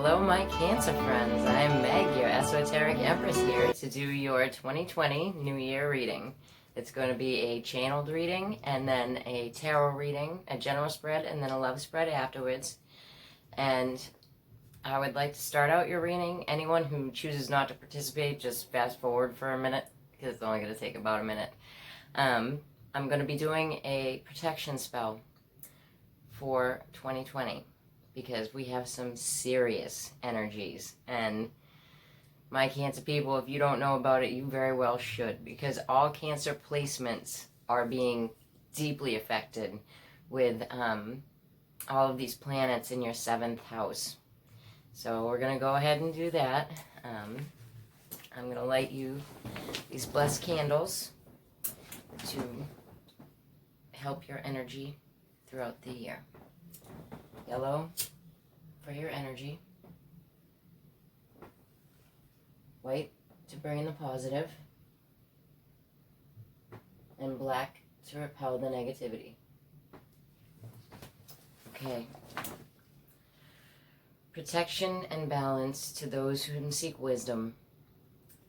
Hello, my Cancer friends. I'm Meg, your Esoteric Empress, here to do your 2020 New Year reading. It's going to be a channeled reading, and then a tarot reading, a general spread, and then a love spread afterwards. And I would like to start out your reading. Anyone who chooses not to participate, just fast forward for a minute, because it's only going to take about a minute. I'm going to be doing a protection spell for 2020. Because we have some serious energies. And my Cancer people, if you don't know about it, you very well should. Because all Cancer placements are being deeply affected with all of these planets in your 7th house. So we're going to go ahead and do that. I'm going to light you these blessed candles to help your energy throughout the year. Yellow for your energy, white to bring in the positive, and black to repel the negativity. Okay. Protection and balance to those who seek wisdom.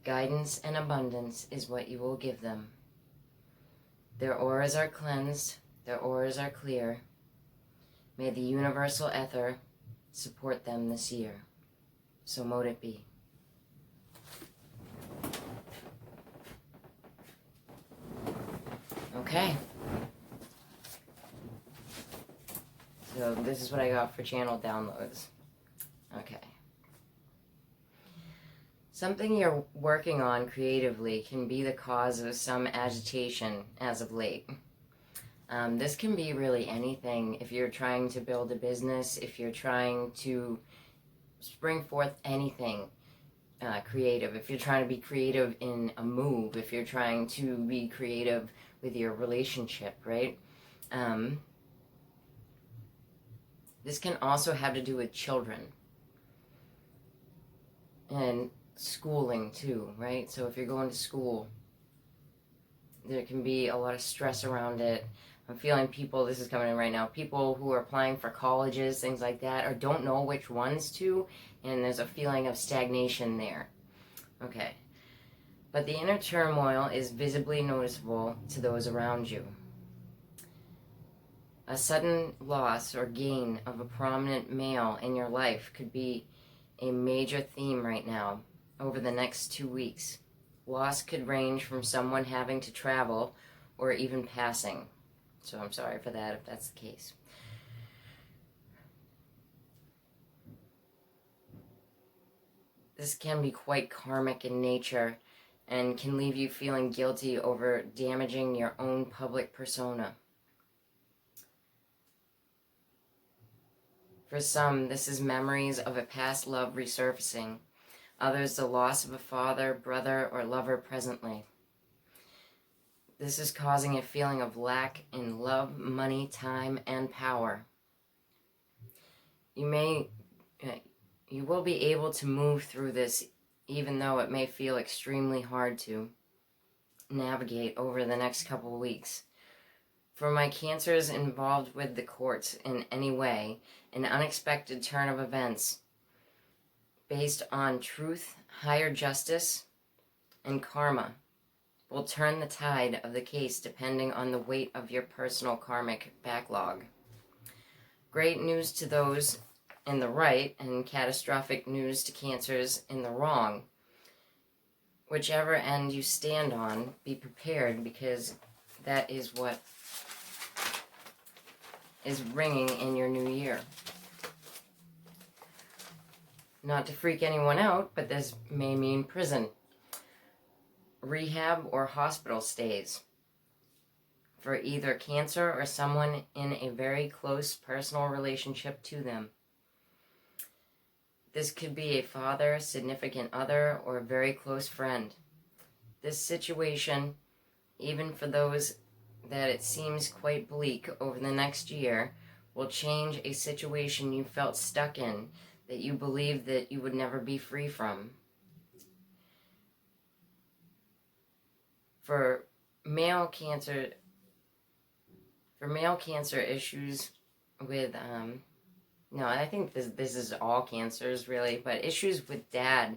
Guidance and abundance is what you will give them. Their auras are cleansed, their auras are clear. May the universal ether support them this year. So mote it be. Okay. So this is what I got for channel downloads. Okay. Something you're working on creatively can be the cause of some agitation as of late. This can be really anything. If you're trying to build a business, if you're trying to spring forth anything creative, if you're trying to be creative in a move, if you're trying to be creative with your relationship, right? This can also have to do with children and schooling too, right? So if you're going to school, there can be a lot of stress around it. I'm feeling people, this is coming in right now, people who are applying for colleges, things like that, or don't know which ones to, and there's a feeling of stagnation there. Okay. But the inner turmoil is visibly noticeable to those around you. A sudden loss or gain of a prominent male in your life could be a major theme right now over the next 2 weeks. Loss could range from someone having to travel or even passing. So I'm sorry for that if that's the case. This can be quite karmic in nature and can leave you feeling guilty over damaging your own public persona. For some, this is memories of a past love resurfacing. Others, the loss of a father, brother, or lover presently. This is causing a feeling of lack in love, money, time, and power. You will be able to move through this, even though it may feel extremely hard to navigate over the next couple of weeks. For my Cancers involved with the courts in any way, an unexpected turn of events based on truth, higher justice, and karma will turn the tide of the case depending on the weight of your personal karmic backlog. Great news to those in the right and catastrophic news to Cancers in the wrong. Whichever end you stand on, be prepared, because that is what is ringing in your new year. Not to freak anyone out, but this may mean prison, rehab, or hospital stays for either Cancer or someone in a very close personal relationship to them. This could be a father, significant other, or a very close friend. This situation, even for those that it seems quite bleak over the next year, will change a situation you felt stuck in, that you believed that you would never be free from. For male Cancer issues with No, I think this is all cancers, really, but issues with dad.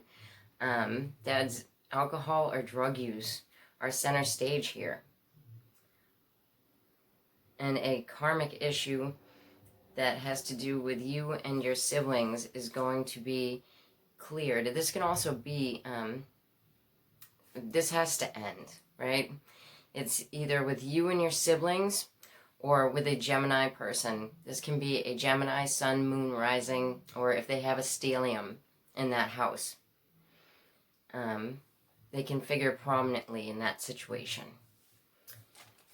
Dad's alcohol or drug use are center stage here. And a karmic issue that has to do with you and your siblings is going to be cleared. This can also be, this has to end, right? It's either with you and your siblings or with a Gemini person. This can be a Gemini sun, moon, rising, or if they have a stellium in that house. They can figure prominently in that situation.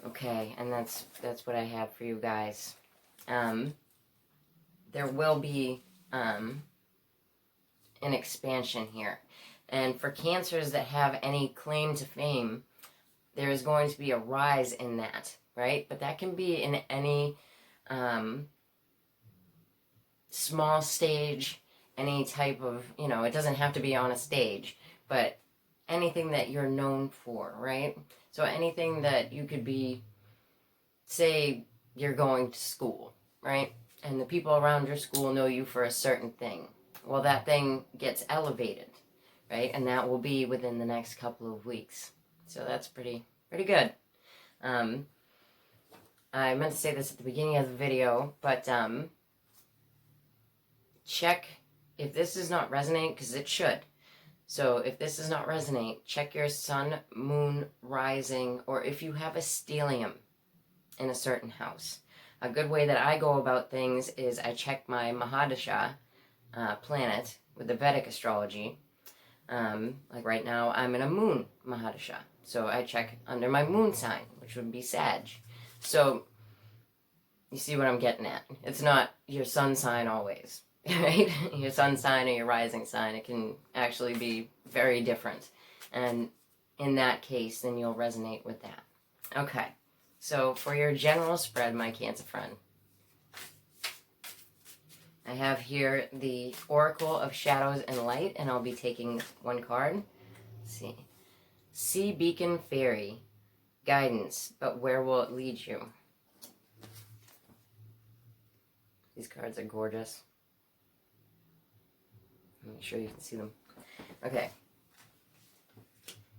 Okay, and that's what I have for you guys. There will be an expansion here. And for cancers that have any claim to fame, there is going to be a rise in that, right? But that can be in any small stage, any type of, it doesn't have to be on a stage, but anything that you're known for, right? So anything that you could be, say you're going to school, right? And the people around your school know you for a certain thing. Well, that thing gets elevated, right? And that will be within the next couple of weeks. So that's pretty good. I meant to say this at the beginning of the video, but check if this does not resonate, because it should. So if this does not resonate, check your sun, moon, rising, or if you have a stellium in a certain house. A good way that I go about things is I check my Mahadasha planet with the Vedic astrology. Like right now, I'm in a moon Mahadasha. So I check under my moon sign, which would be Sag. So you see what I'm getting at. It's not your sun sign always, right? Your sun sign or your rising sign, it can actually be very different. And in that case, then you'll resonate with that. Okay, so for your general spread, my Cancer friend, I have here the Oracle of Shadows and Light, and I'll be taking one card. Let's see. Sea Beacon Fairy. Guidance, but where will it lead you? These cards are gorgeous. Make sure you can see them. Okay.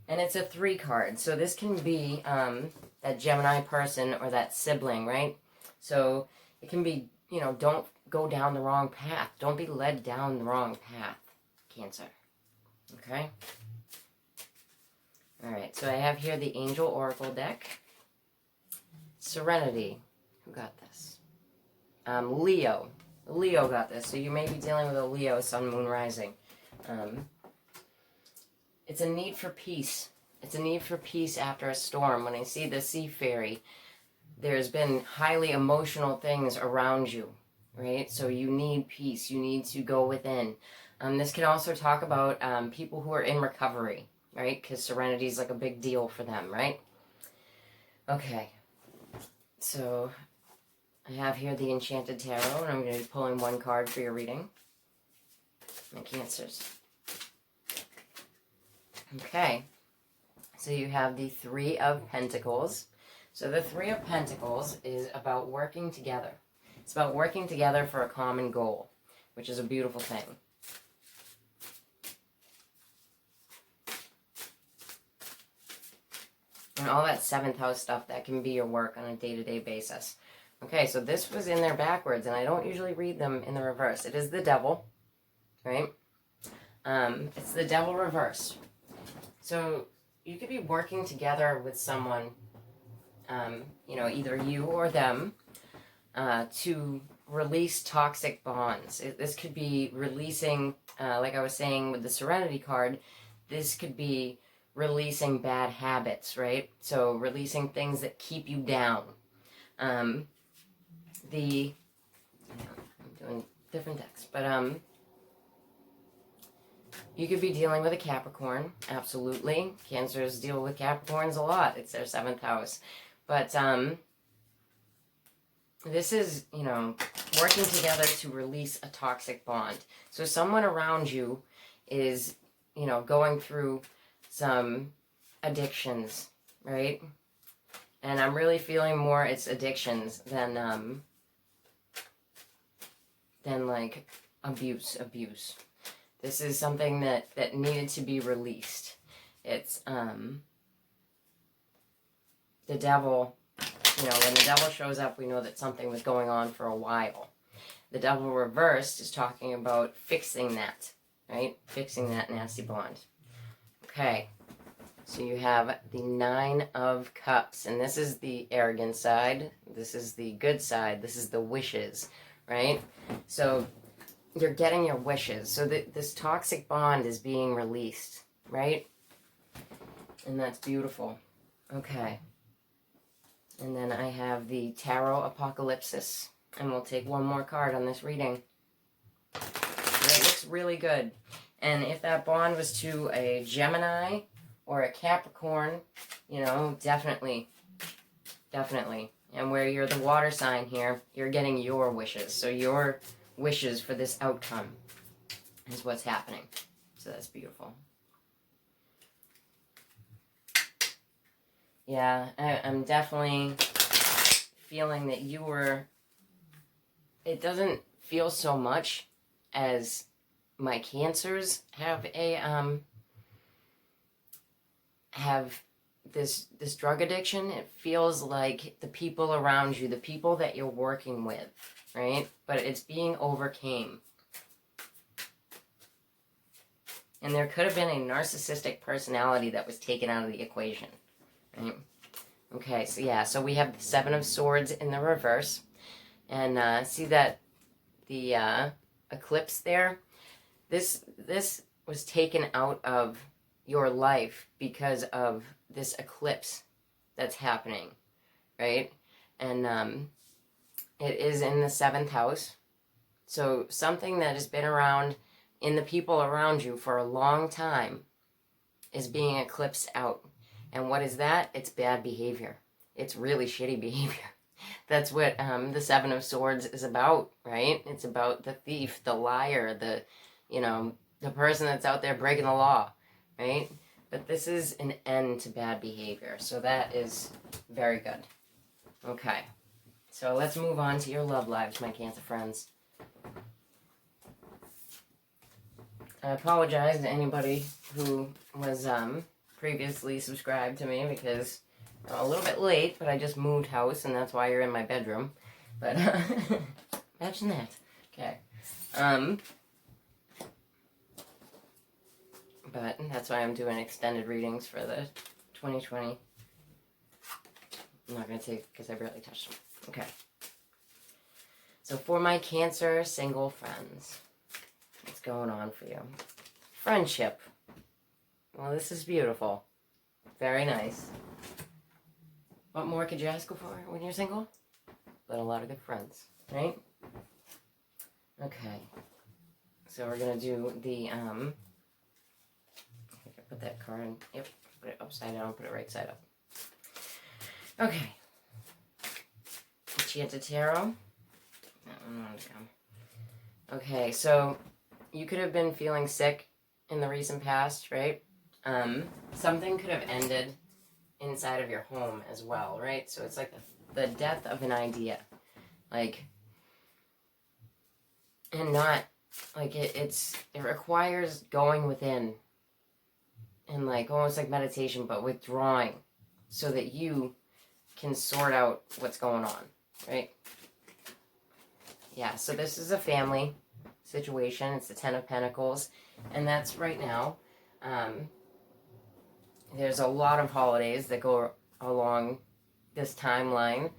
And it's a 3 card, so this can be that Gemini person or that sibling, right? So it can be, don't go down the wrong path. Don't be led down the wrong path, Cancer. Okay? Alright, so I have here the Angel Oracle deck. Serenity. Who got this? Leo. Leo got this, so you may be dealing with a Leo, Sun, Moon, Rising. It's a need for peace. It's a need for peace after a storm. When I see the Sea Fairy, there's been highly emotional things around you, right? So you need peace. You need to go within. This can also talk about people who are in recovery, right? Because serenity is like a big deal for them, right? Okay. So I have here the Enchanted Tarot, and I'm going to be pulling one card for your reading. My Cancers. Okay. So you have the 3 of Pentacles. So the 3 of Pentacles is about working together. It's about working together for a common goal, which is a beautiful thing. And all that 7th house stuff, that can be your work on a day-to-day basis. Okay, so this was in there backwards, and I don't usually read them in the reverse. It is the Devil, right? It's the Devil reversed. So you could be working together with someone, either you or them, to release toxic bonds. This could be releasing, like I was saying with the Serenity card, this could be releasing bad habits, right? So releasing things that keep you down. I'm doing different decks, but you could be dealing with a Capricorn, absolutely. Cancers deal with Capricorns a lot. It's their 7th house. But this is, working together to release a toxic bond. So someone around you is, going through some addictions, right? And I'm really feeling more it's addictions than than like abuse. This is something that needed to be released. It's the devil, you know, when the devil shows up, we know that something was going on for a while. The devil reversed is talking about fixing that, right? Fixing that nasty bond. Okay, so you have the 9 of Cups, and this is the arrogant side. This is the good side. This is the wishes, right? So you're getting your wishes. So this toxic bond is being released, right? And that's beautiful. Okay. And then I have the Tarot Apocalypsis. And we'll take one more card on this reading. And it looks really good. And if that bond was to a Gemini or a Capricorn, you know, definitely. And where you're the water sign here, you're getting your wishes. So your wishes for this outcome is what's happening. So that's beautiful. Yeah, I'm definitely feeling that you were... It doesn't feel so much as my Cancers have a have this drug addiction. It feels like the people around you, the people that you're working with, right? But it's being overcame. And there could have been a narcissistic personality that was taken out of the equation, right? Okay, so yeah, so we have the 7 of Swords in the reverse. And see that the eclipse there? This was taken out of your life because of this eclipse that's happening, right? And it is in the 7th house. So something that has been around in the people around you for a long time is being eclipsed out. And what is that? It's bad behavior. It's really shitty behavior. That's what the 7 of Swords is about, right? It's about the thief, the liar, the person that's out there breaking the law, right? But this is an end to bad behavior, so that is very good. Okay, so let's move on to your love lives, my Cancer friends. I apologize to anybody who was previously subscribed to me because I'm a little bit late, but I just moved house, and that's why you're in my bedroom. But imagine that. Okay. But that's why I'm doing extended readings for the 2020. I'm not going to take, because I barely touched them. Okay. So for my Cancer single friends, what's going on for you? Friendship. Well, this is beautiful. Very nice. What more could you ask for when you're single? But a lot of good friends, right? Okay. So we're going to do the, I think I put that card in, yep, put it upside down, put it right side up. Okay. Enchanted Tarot. That one wanted to come. Okay, so you could have been feeling sick in the recent past, right? Something could have ended inside of your home as well, right? So it's like the death of an idea, like, and not like it requires going within and like almost like meditation, but withdrawing so that you can sort out what's going on, right? Yeah, so this is a family situation. It's the 10 of Pentacles, and that's right now. There's a lot of holidays that go along this timeline.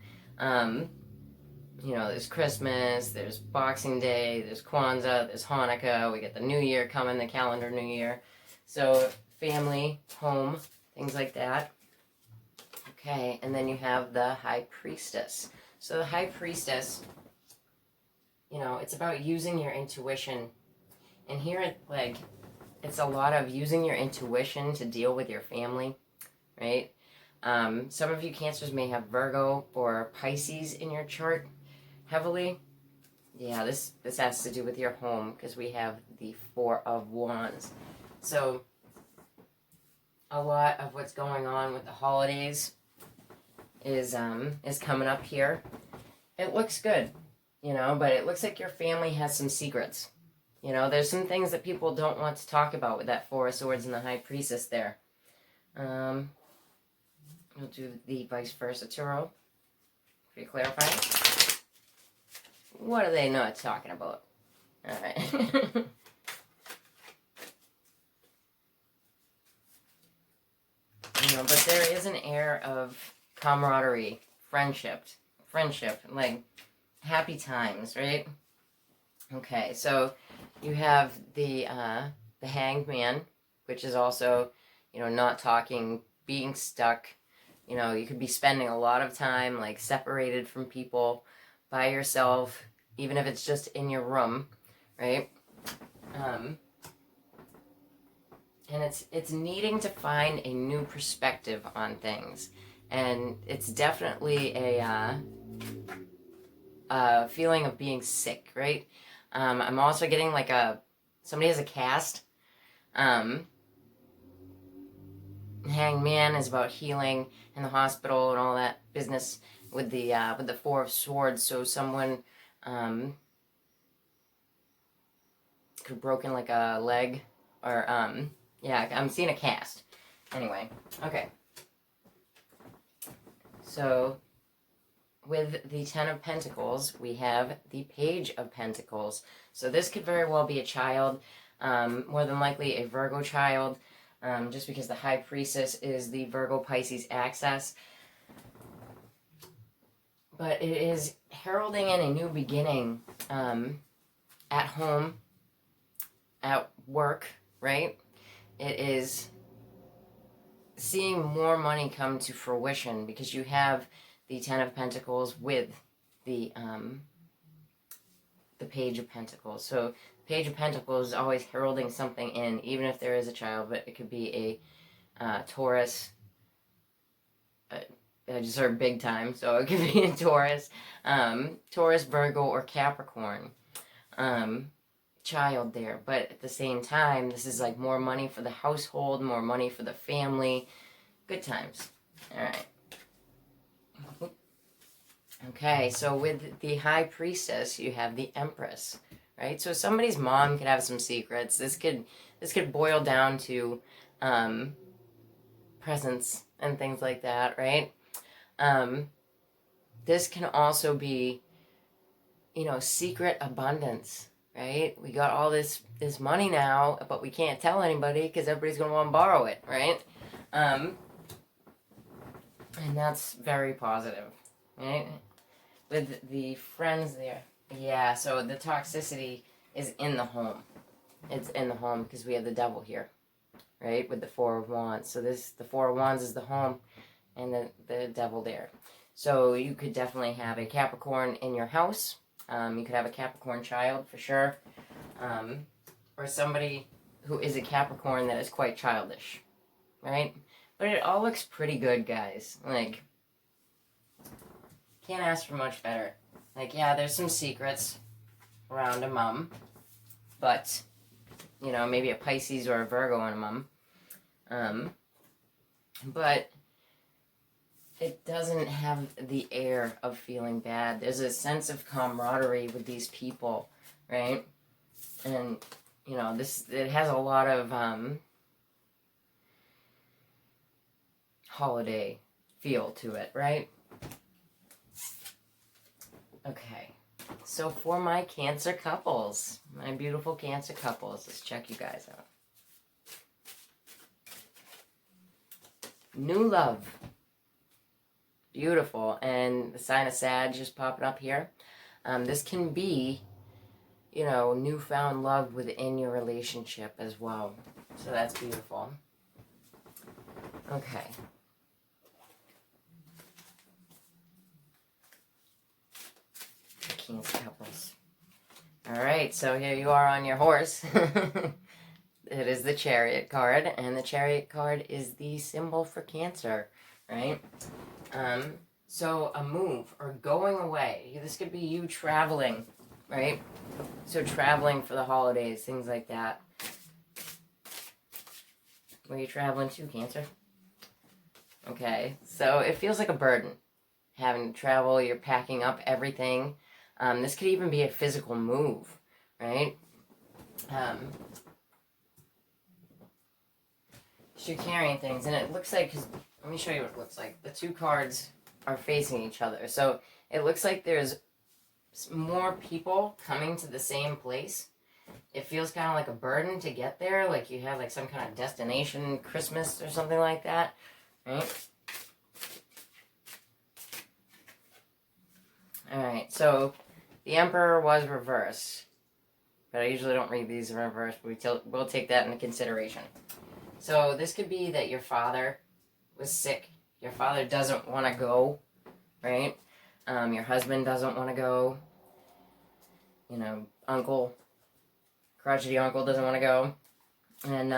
There's Christmas, there's Boxing Day, there's Kwanzaa, there's Hanukkah, we get the New Year coming, the calendar New Year. So family, home, things like that. Okay, and then you have the High Priestess. So the High Priestess, it's about using your intuition. And here, it's a lot of using your intuition to deal with your family, right? Some of you Cancers may have Virgo or Pisces in your chart heavily. Yeah, this has to do with your home because we have the 4 of Wands. So a lot of what's going on with the holidays is coming up here. It looks good. you know, but it looks like your family has some secrets. You know, there's some things that people don't want to talk about with that Four of Swords and the High Priestess there. We'll do the vice versa tarot. For you clarify. What are they not talking about? All right. You know, but there is an air of camaraderie, friendship, like happy times, right? Okay, so you have the Hanged Man, which is also, you know, not talking, being stuck. You know, you could be spending a lot of time like separated from people, by yourself, even if it's just in your room, right? And it's needing to find a new perspective on things, and it's definitely a feeling of being sick, right? I'm also getting like somebody has a cast. Hanged Man is about healing in the hospital and all that business with the Four of Swords. So someone could have broken like a leg, or yeah, I'm seeing a cast. Anyway, okay. So with the Ten of Pentacles, we have the Page of Pentacles. So this could very well be a child, more than likely a Virgo child, just because the High Priestess is the Virgo Pisces axis. But it is heralding in a new beginning, at home, at work, right? It is seeing more money come to fruition because you have the Ten of Pentacles with the Page of Pentacles. So Page of Pentacles is always heralding something in, even if there is a child, but it could be a Taurus. I just heard big time, so it could be a Taurus, Taurus, Virgo, or Capricorn child there. But at the same time, this is like more money for the household, more money for the family. Good times. All right. Okay, so with the High Priestess, you have the Empress, right? So somebody's mom could have some secrets. This could boil down to presents and things like that, right? This can also be, you know, secret abundance, right? We got all this money now, but we can't tell anybody because everybody's going to want to borrow it, right? And that's very positive, right? With the Friends there. Yeah, so the toxicity is in the home. It's in the home because we have the Devil here, right? With the Four of Wands. So the Four of Wands is the home, and the Devil there. So you could definitely have a Capricorn in your house. You could have a Capricorn child for sure. Or somebody who is a Capricorn that is quite childish, right? But it all looks pretty good, guys. Like, can't ask for much better. Like, yeah, there's some secrets around a mom, but, you know, maybe a Pisces or a Virgo and a mom. But it doesn't have the air of feeling bad. There's a sense of camaraderie with these people, right? And, you know, it has a lot of holiday feel to it, right? Okay, so for my Cancer couples, my beautiful Cancer couples, let's check you guys out. New love. Beautiful. And the sign of Sag just popping up here. This can be, you know, newfound love within your relationship as well. So that's beautiful. Okay. Cancer couples. All right, so here you are on your horse. It is the Chariot card, and the Chariot card is the symbol for Cancer, right? So a move or going away. This could be you traveling, right? So traveling for the holidays, things like that. Where are you traveling to, Cancer? Okay, so it feels like a burden. Having to travel, you're packing up everything. This could even be a physical move, right? You're carrying things, and it looks like, cause, let me show you what it looks like. The two cards are facing each other, so it looks like there's more people coming to the same place. It feels kind of like a burden to get there, like you have like some kind of destination, Christmas or something like that, right? Alright, so the Emperor was reversed, but I usually don't read these in reverse, but we'll take that into consideration. So this could be that your father was sick. Your father doesn't want to go, right? Your husband doesn't want to go. You know, crotchety uncle doesn't want to go. And,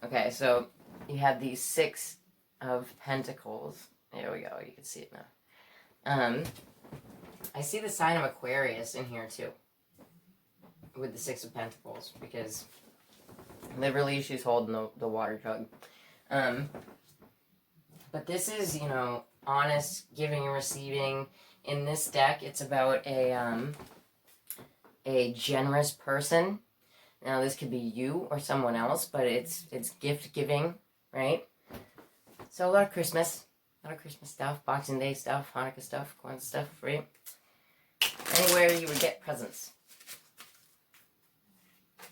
okay, so you have these 6 of Pentacles. There we go, you can see it now. I see the sign of Aquarius in here too, with the 6 of Pentacles, because literally she's holding the water jug. But this is, you know, honest giving and receiving. In this deck, it's about a generous person. Now, this could be you or someone else, but it's gift giving, right? So a lot of Christmas stuff, Boxing Day stuff, Hanukkah stuff, Kwanzaa stuff, right? Anywhere you would get presents.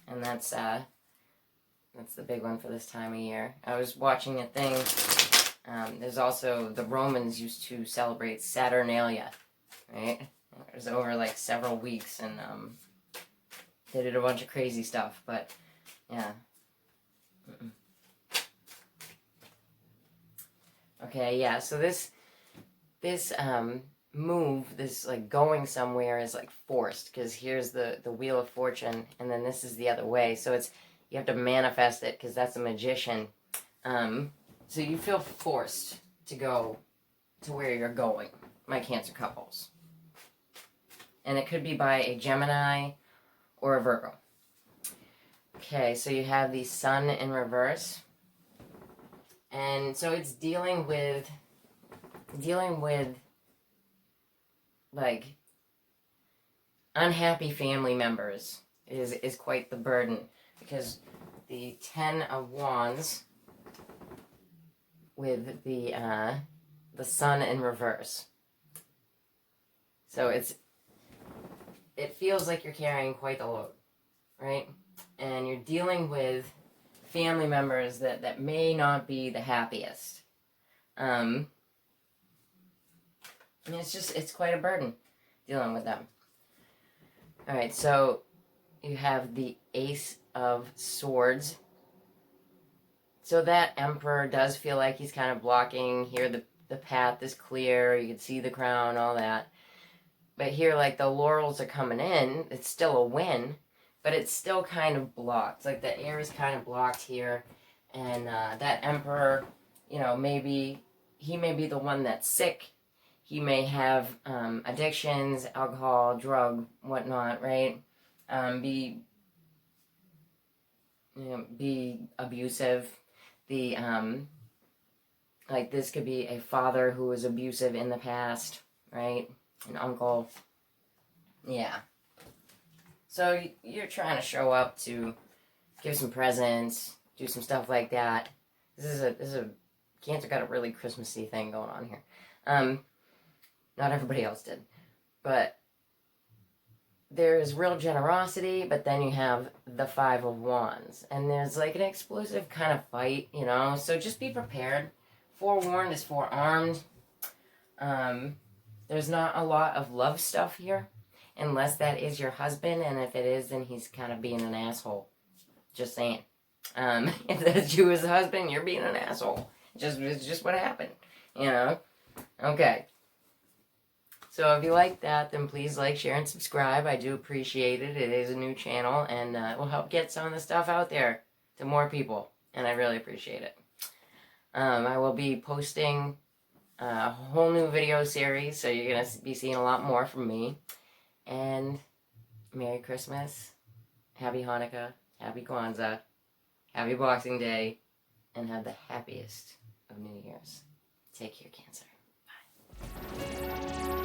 And that's the big one for this time of year. I was watching a thing. There's also, the Romans used to celebrate Saturnalia, right? It was over like several weeks, and they did a bunch of crazy stuff, but yeah. Okay, yeah, so this move, this like going somewhere is like forced, because here's the Wheel of Fortune, and then this is the other way, so it's, you have to manifest it, because that's a magician. So you feel forced to go to where you're going, my Cancer couples. And it could be by a Gemini or a Virgo. Okay, so you have the Sun in reverse. And so it's dealing with like unhappy family members is quite the burden, because the 10 of Wands with the Sun in reverse. So it feels like you're carrying quite the load, right? And you're dealing with family members that may not be the happiest. And it's quite a burden dealing with them. Alright, so you have the Ace of Swords. So that Emperor does feel like he's kind of blocking. Here the path is clear, you can see the crown, all that. But here, like, the laurels are coming in, it's still a win, but it's still kind of blocked. Like, the air is kind of blocked here, and that Emperor, you know, he may be the one that's sick. He may have addictions, alcohol, drug, whatnot, right? Be abusive. Like, this could be a father who was abusive in the past, right? An uncle. Yeah. So you're trying to show up to give some presents, do some stuff like that. This is a Cancer got a really Christmassy thing going on here. Not everybody else did. But there's real generosity, but then you have the 5 of Wands. And there's like an explosive kind of fight, you know? So just be prepared. Forewarned is forearmed. There's not a lot of love stuff here, unless that is your husband, and if it is, then he's kind of being an asshole. Just saying. If that's you as a husband, you're being an asshole. It's just what happened, you know? Okay. So if you like that, then please like, share, and subscribe. I do appreciate it. It is a new channel, and it will help get some of the stuff out there to more people, and I really appreciate it. I will be posting a whole new video series, so you're going to be seeing a lot more from me. And Merry Christmas, Happy Hanukkah, Happy Kwanzaa, Happy Boxing Day, and have the happiest of New Year's. Take care, Cancer. Bye.